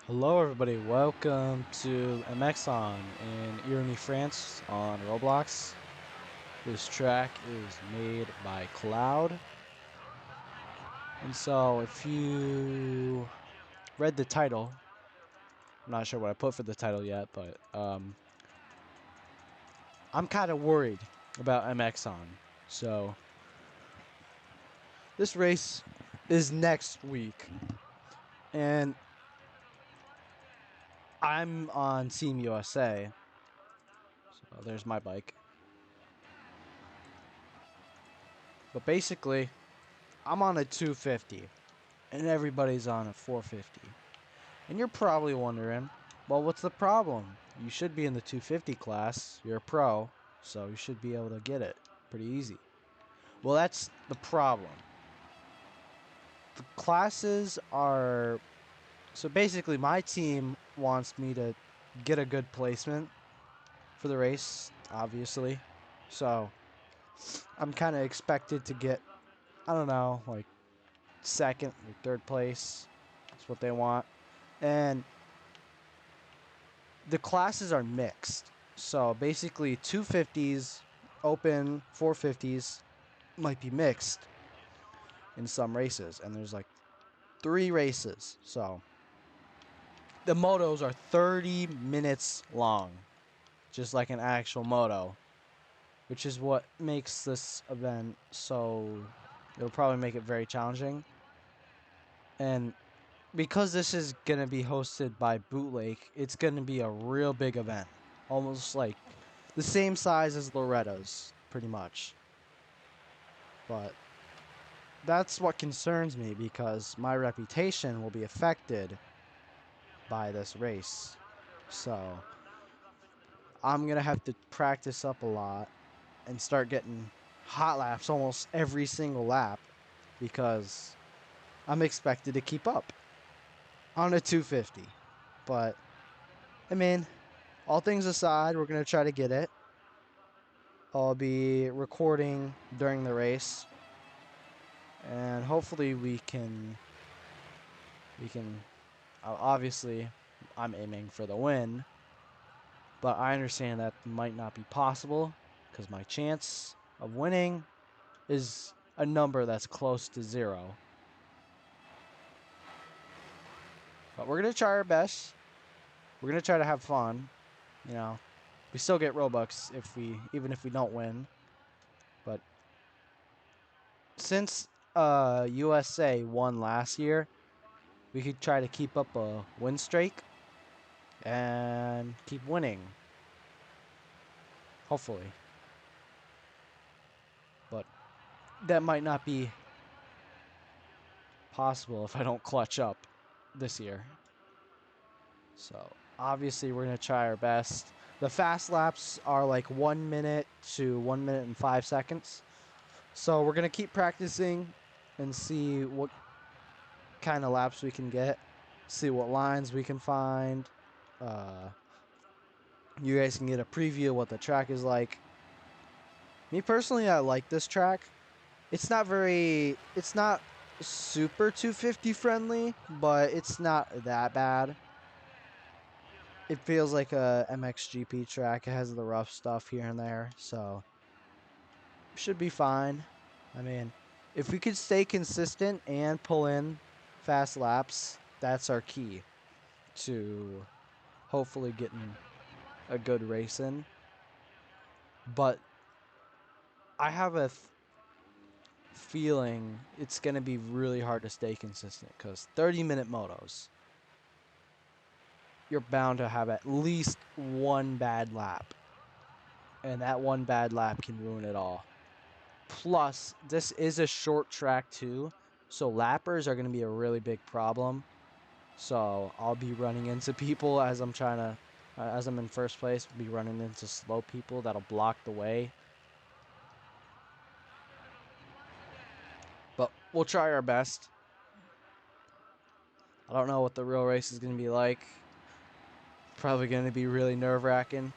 Hello everybody, welcome to MXoN in Irony, France on Roblox. This track is made by Cloud. And so if you read the title, I'm not sure what I put for the title yet, but I'm kind of worried about MXoN. So this race is next week, and I'm on Team USA. So there's my bike. But basically, I'm on a 250, and everybody's on a 450. And you're probably wondering, well, what's the problem? You should be in the 250 class. You're a pro, so you should be able to get it pretty easy. Well, that's the problem. The classes are... So basically, my team wants me to get a good placement for the race, obviously. So I'm kind of expected to get, I don't know, like second or third place. That's what they want. And the classes are mixed. So basically 250s, open 450s might be mixed in some races. And there's like 3 races. So the motos are 30 minutes long, just like an actual moto, which is what makes this event so... It'll probably make it very challenging. And because this is going to be hosted by Bootleg, it's going to be a real big event. Almost like the same size as Loretta's, pretty much. But that's what concerns me, because my reputation will be affected by this race. So I'm going to have to practice up a lot and start getting hot laps almost every single lap, because I'm expected to keep up on a 250. But, I mean, all things aside, we're going to try to get it. I'll be recording during the race, and hopefully we can obviously I'm aiming for the win, but I understand that might not be possible because my chance of winning is a number that's close to 0. But we're going to try our best. We're going to try to have fun. You know, we still get Robux even if we don't win. But since USA won last year, we could try to keep up a win streak and keep winning. Hopefully. But that might not be possible if I don't clutch up this year. So, obviously, we're going to try our best. The fast laps are like 1 minute to 1 minute and 5 seconds. So, we're going to keep practicing and see what kind of laps we can get. See what lines we can find. You guys can get a preview of what the track is like. Me personally, I like this track. It's not super 250 friendly, but it's not that bad. It feels like a MXGP track. It has the rough stuff here and there, so should be fine. I mean, if we could stay consistent and pull in fast laps, that's our key to hopefully getting a good race in. But I have a feeling it's going to be really hard to stay consistent, because 30-minute motos, you're bound to have at least one bad lap. And that one bad lap can ruin it all. Plus, this is a short track too, so lappers are going to be a really big problem. So I'll be running into people as as I'm in first place, be running into slow people that'll block the way. But we'll try our best. I don't know what the real race is going to be like. Probably going to be really nerve-wracking.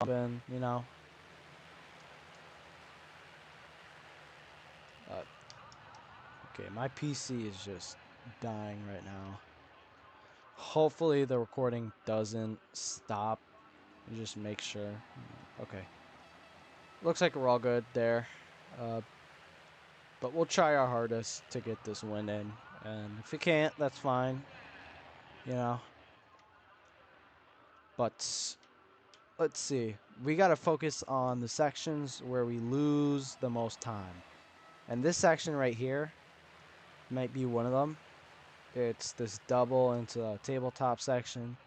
You know. Okay, my PC is just dying right now. Hopefully the recording doesn't stop. Just make sure. Okay. Looks like we're all good there. But we'll try our hardest to get this win in. And if we can't, that's fine. You know. But let's see. We got to focus on the sections where we lose the most time. And this section right here might be one of them. It's this double into a tabletop section.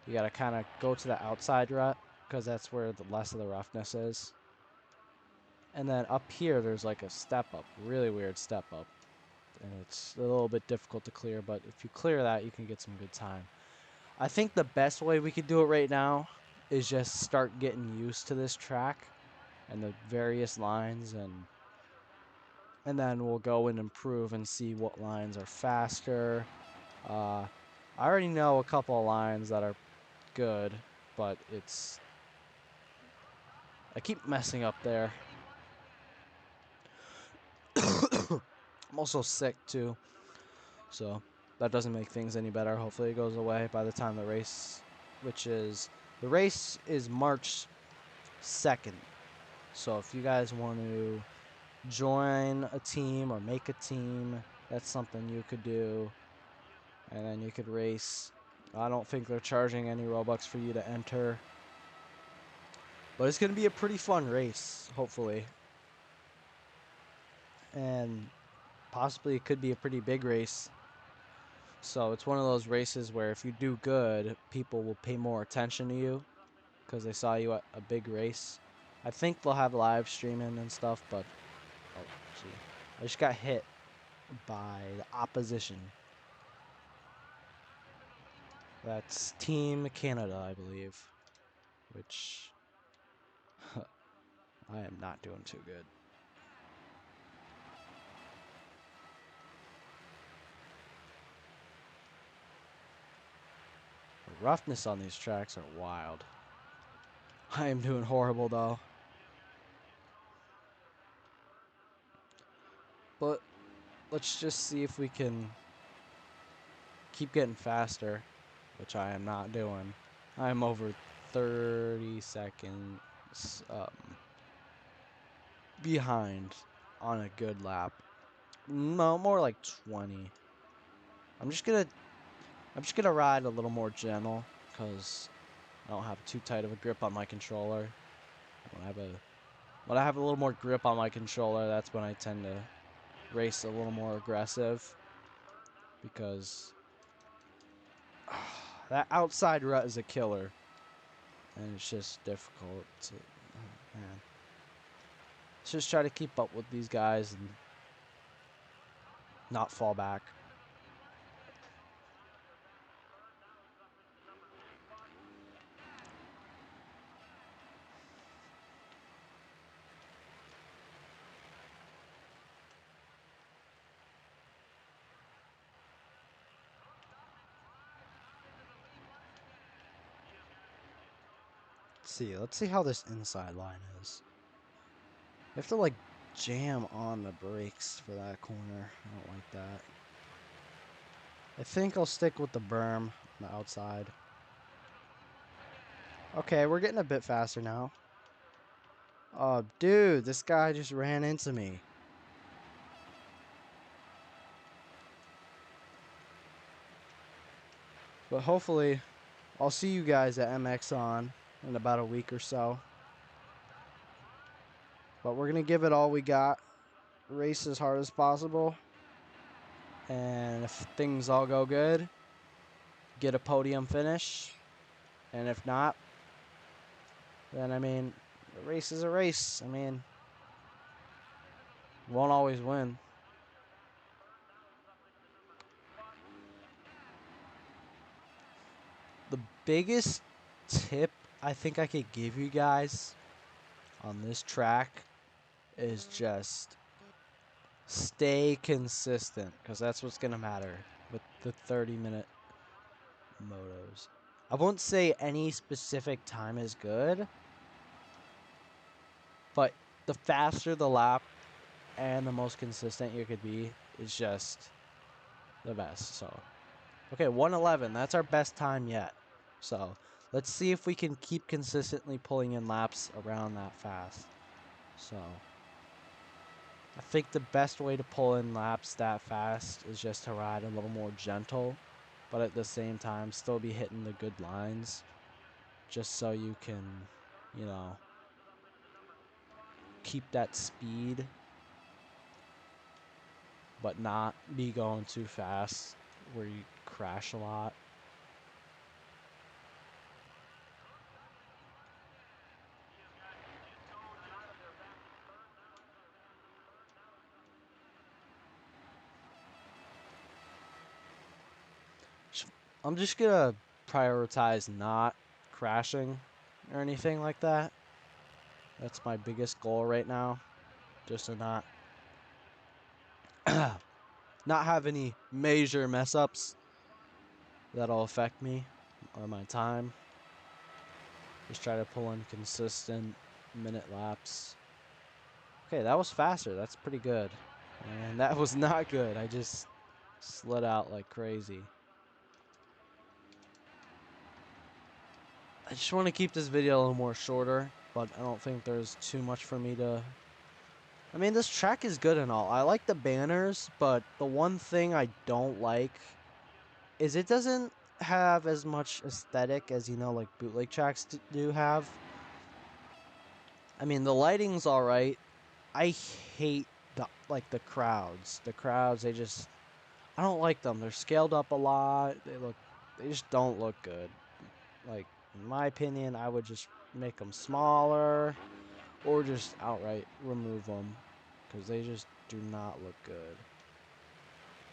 You got to kind of go to the outside rut because that's where the less of the roughness is. And then up here, there's like a step up, really weird step up. And it's a little bit difficult to clear, but if you clear that, you can get some good time. I think the best way we could do it right now is just start getting used to this track and the various lines, and then we'll go and improve and see what lines are faster. I already know a couple of lines that are good, but I keep messing up there. I'm also sick too, so that doesn't make things any better. Hopefully it goes away by the time the race, the race is March 2nd. So if you guys want to join a team or make a team, that's something you could do. And then you could race. I don't think they're charging any Robux for you to enter. But it's going to be a pretty fun race, hopefully. And possibly it could be a pretty big race. So it's one of those races where if you do good, people will pay more attention to you because they saw you at a big race. I think they'll have live streaming and stuff, but oh, gee. I just got hit by the opposition. That's Team Canada, I believe, which I am not doing too good. The roughness on these tracks are wild. I am doing horrible though. But let's just see if we can keep getting faster, which I am not doing. I'm over 30 seconds behind on a good lap. No, more like 20. I'm just gonna ride a little more gentle because I don't have too tight of a grip on my controller. When I have a little more grip on my controller, that's when I tend to race a little more aggressive because that outside rut is a killer, and it's just difficult to. Oh, man. Let's just try to keep up with these guys and not fall back. Let's see how this inside line is. You have to like jam on the brakes for that corner. I don't like that. I think I'll stick with the berm on the outside. Okay, we're getting a bit faster now. Oh, dude, this guy just ran into me. But hopefully, I'll see you guys at MXoN in about a week or so. But we're going to give it all we got. Race as hard as possible. And if things all go good, get a podium finish. And if not, then, I mean, the race is a race. I mean, won't always win. The biggest tip I think I could give you guys on this track is just stay consistent, because that's what's going to matter with the 30-minute motos. I won't say any specific time is good, but the faster the lap and the most consistent you could be is just the best. So Okay, 111. That's our best time yet. So let's see if we can keep consistently pulling in laps around that fast. So I think the best way to pull in laps that fast is just to ride a little more gentle, but at the same time still be hitting the good lines, just so you can, you know, keep that speed, but not be going too fast where you crash a lot. I'm just gonna prioritize not crashing or anything like that. That's my biggest goal right now, just to not not have any major mess ups that'll affect me or my time. Just try to pull in consistent minute laps. Okay, that was faster. That's pretty good. And that was not good. I just slid out like crazy. I just want to keep this video a little more shorter, but I don't think there's too much for me to... I mean, this track is good and all. I like the banners, but the one thing I don't like is it doesn't have as much aesthetic as, you know, like bootleg tracks do have. I mean, the lighting's alright. I hate the crowds. The crowds, they just... I don't like them. They're scaled up a lot. They just don't look good. Like, in my opinion, I would just make them smaller or just outright remove them because they just do not look good,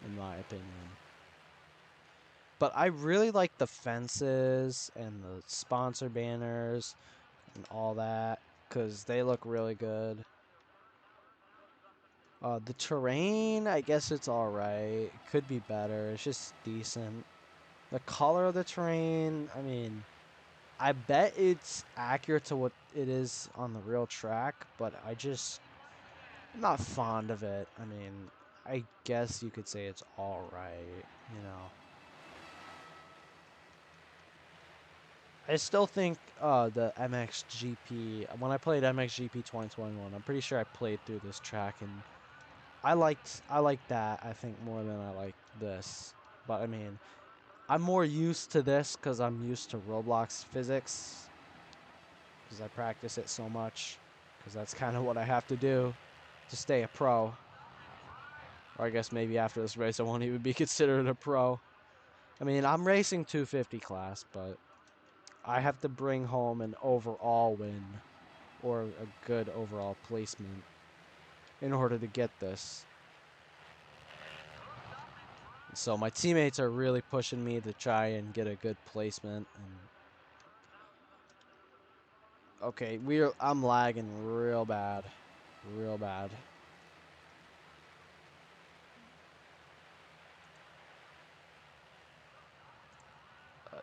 in my opinion. But I really like the fences and the sponsor banners and all that because they look really good. The terrain, I guess it's alright. It could be better. It's just decent. The color of the terrain, I mean, I bet it's accurate to what it is on the real track, but I'm not fond of it. I mean, I guess you could say it's alright, you know. I still think the MXGP, when I played MXGP 2021, I'm pretty sure I played through this track and I liked that I think more than I like this. But I mean, I'm more used to this because I'm used to Roblox physics because I practice it so much because that's kind of what I have to do to stay a pro. Or I guess maybe after this race I won't even be considered a pro. I mean, I'm racing 250 class, but I have to bring home an overall win or a good overall placement in order to get this. So my teammates are really pushing me to try and get a good placement. And okay, I'm lagging real bad, real bad.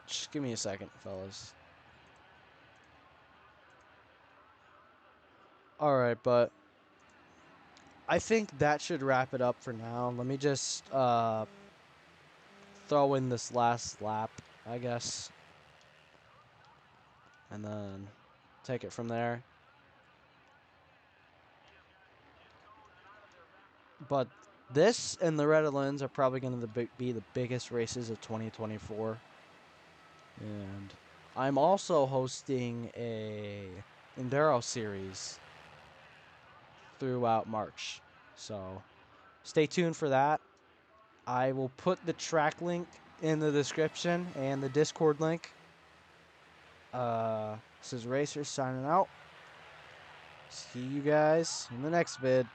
Just give me a second, fellas. All right, but I think that should wrap it up for now. Let me just throw in this last lap, I guess, and then take it from there. But this and the Red Lens are probably going to be the biggest races of 2024. And I'm also hosting a Enduro series throughout March. So stay tuned for that. I will put the track link in the description and the Discord link. This is Racer signing out. See you guys in the next vid.